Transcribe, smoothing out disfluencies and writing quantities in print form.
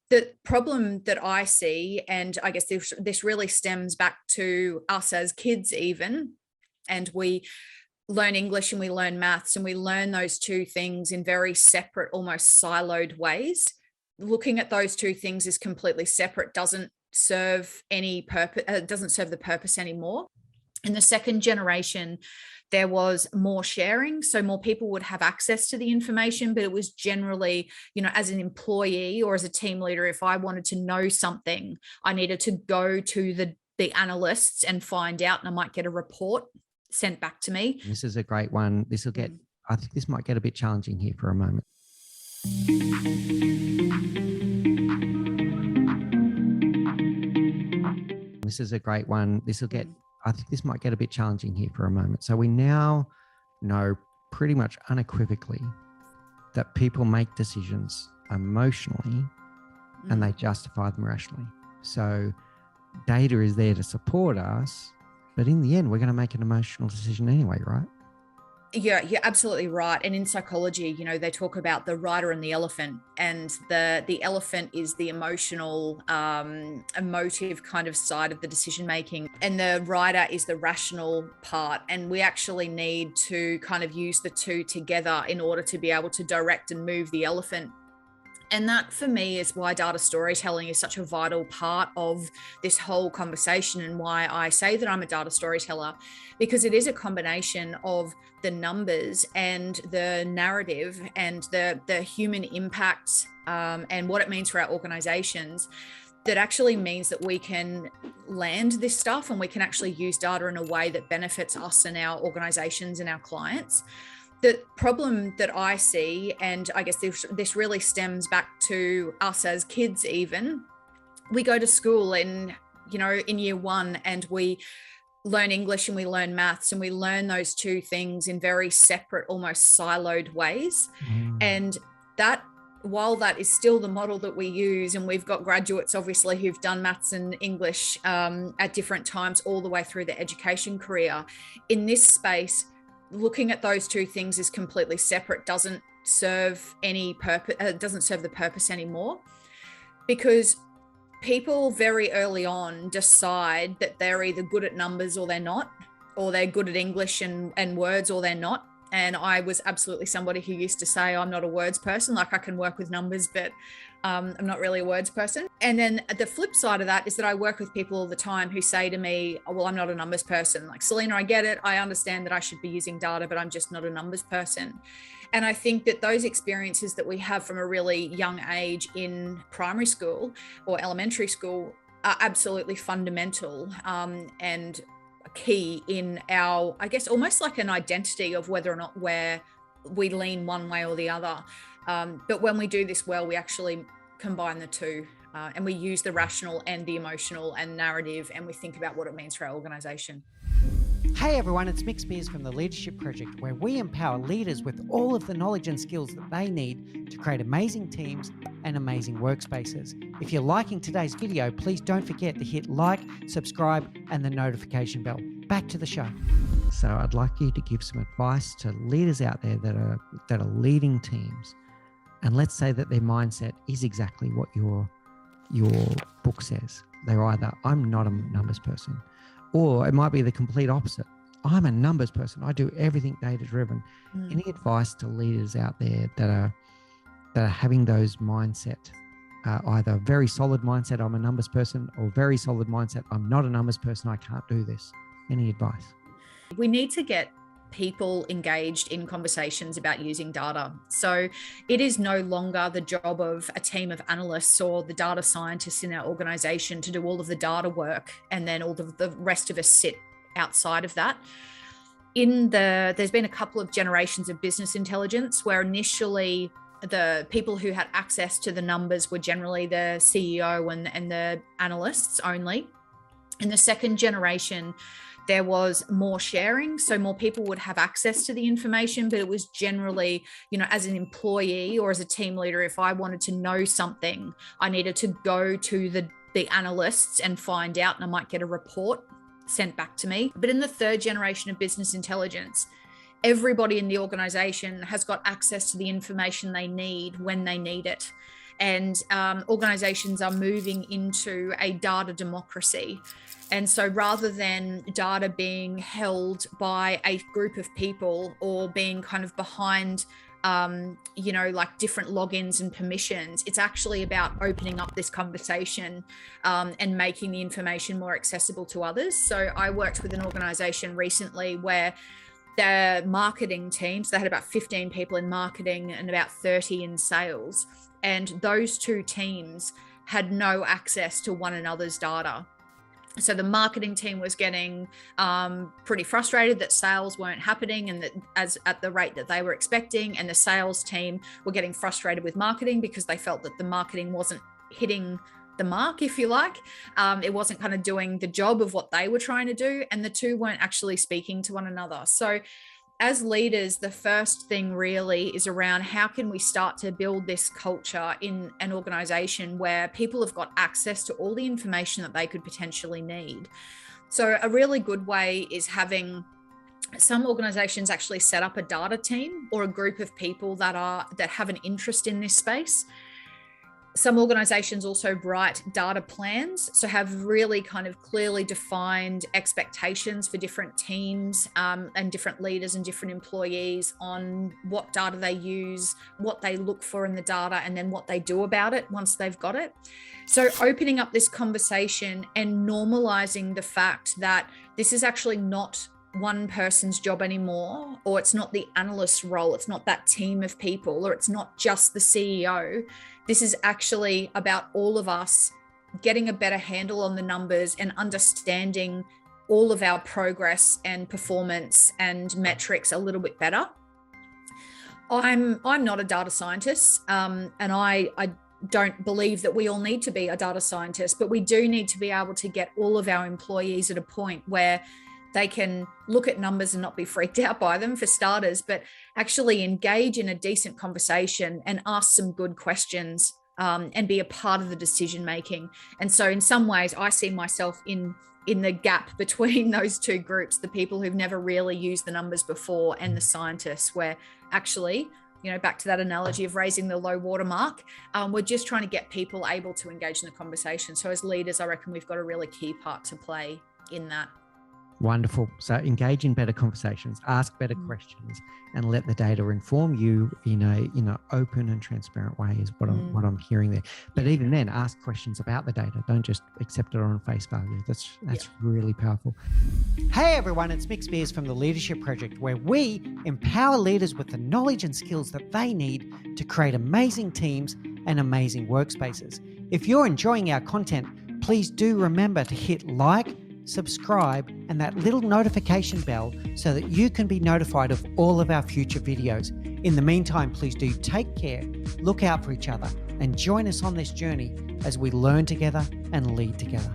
The problem that I see, and I guess this really stems back to us as kids even, and we learn English and we learn maths and we learn those two things in very separate, almost siloed ways. Looking at those two things as completely separate doesn't serve any purpose, doesn't serve the purpose anymore. In the second generation, there was more sharing. So more people would have access to the information, but it was generally, as an employee or as a team leader, if I wanted to know something, I needed to go to the analysts and find out, and I might get a report sent back to me. This is a great one. I think this might get a bit challenging here for a moment. This is a great one. I think this might get a bit challenging here for a moment. So we now know pretty much unequivocally that people make decisions emotionally and they justify them rationally. So data is there to support us, but in the end, we're going to make an emotional decision anyway, right? Yeah, you're absolutely right. And in psychology, they talk about the rider and the elephant, and the elephant is the emotional, emotive kind of side of the decision making, and the rider is the rational part. And we actually need to kind of use the two together in order to be able to direct and move the elephant. And that, for me, is why data storytelling is such a vital part of this whole conversation, and why I say that I'm a data storyteller, because it is a combination of the numbers and the narrative and the human impact and what it means for our organizations. That actually means that we can land this stuff and we can actually use data in a way that benefits us and our organizations and our clients. The problem that I see, and I guess this really stems back to us as kids even, we go to school in year one and we learn English and we learn maths and we learn those two things in very separate, almost siloed ways. And that, while that is still the model that we use, and we've got graduates obviously who've done maths and English at different times all the way through their education career, in this space, looking at those two things as completely separate doesn't serve any purpose, doesn't serve the purpose anymore, because people very early on decide that they're either good at numbers or they're not, or they're good at English and words or they're not. And I was absolutely somebody who used to say, I'm not a words person. Like, I can work with numbers, but I'm not really a words person. And then the flip side of that is that I work with people all the time who say to me, oh, well, I'm not a numbers person. Like, Selena, I get it. I understand that I should be using data, but I'm just not a numbers person. And I think that those experiences that we have from a really young age in primary school or elementary school are absolutely fundamental and key in our, I guess, almost like an identity of whether or not we lean one way or the other. But when we do this well, we actually combine the two and we use the rational and the emotional and narrative, and we think about what it means for our organization. Hey everyone, it's Mick Spiers from the Leadership Project, where we empower leaders with all of the knowledge and skills that they need to create amazing teams and amazing workspaces. If you're liking today's video, please don't forget to hit like, subscribe, and the notification bell. Back to the show. So I'd like you to give some advice to leaders out there that are leading teams. And let's say that their mindset is exactly what your book says. They're either, I'm not a numbers person, or it might be the complete opposite. I'm a numbers person. I do everything data driven. Any advice to leaders out there that are having those mindset, either very solid mindset, I'm a numbers person, or very solid mindset, I'm not a numbers person, I can't do this? Any advice? We need to get people engaged in conversations about using data. So it is no longer the job of a team of analysts or the data scientists in our organization to do all of the data work, and then all of the rest of us sit outside of that. There's been a couple of generations of business intelligence where initially the people who had access to the numbers were generally the CEO and the analysts only. In the second generation, there was more sharing. So more people would have access to the information, but it was generally, as an employee or as a team leader, if I wanted to know something, I needed to go to the analysts and find out, and I might get a report sent back to me. But in the third generation of business intelligence, everybody in the organization has got access to the information they need when they need it. and organizations are moving into a data democracy. And so rather than data being held by a group of people or being kind of behind like different logins and permissions, it's actually about opening up this conversation and making the information more accessible to others. So I worked with an organization recently where their marketing teams, they had about 15 people in marketing and about 30 in sales. And those two teams had no access to one another's data. So the marketing team was getting pretty frustrated that sales weren't happening and that as at the rate that they were expecting, and the sales team were getting frustrated with marketing because they felt that the marketing wasn't hitting the mark, if you like. It wasn't kind of doing the job of what they were trying to do, and the two weren't actually speaking to one another. So as leaders, the first thing really is around how can we start to build this culture in an organization where people have got access to all the information that they could potentially need. So a really good way is having some organizations actually set up a data team or a group of people that have an interest in this space. Some organizations also write data plans, so have really kind of clearly defined expectations for different teams and different leaders and different employees on what data they use, what they look for in the data, and then what they do about it once they've got it. So opening up this conversation and normalizing the fact that this is actually not one person's job anymore, or it's not the analyst's role, it's not that team of people, or it's not just the CEO. This is actually about all of us getting a better handle on the numbers and understanding all of our progress and performance and metrics a little bit better. I'm not a data scientist, and I don't believe that we all need to be a data scientist, but we do need to be able to get all of our employees at a point where they can look at numbers and not be freaked out by them, for starters, but actually engage in a decent conversation and ask some good questions and be a part of the decision making. And so in some ways, I see myself in the gap between those two groups, the people who've never really used the numbers before and the scientists, where actually, back to that analogy of raising the low water mark, we're just trying to get people able to engage in the conversation. So as leaders, I reckon we've got a really key part to play in that. Wonderful. So engage in better conversations, ask better questions, and let the data inform you in a open and transparent way is what I'm hearing there. But even then, ask questions about the data. Don't just accept it on face value. That's really powerful. Hey everyone, it's Mick Spiers from the Leadership Project, where we empower leaders with the knowledge and skills that they need to create amazing teams and amazing workspaces. If you're enjoying our content, please do remember to hit like, subscribe, and that little notification bell so that you can be notified of all of our future videos. In the meantime, please do take care, look out for each other, and join us on this journey as we learn together and lead together.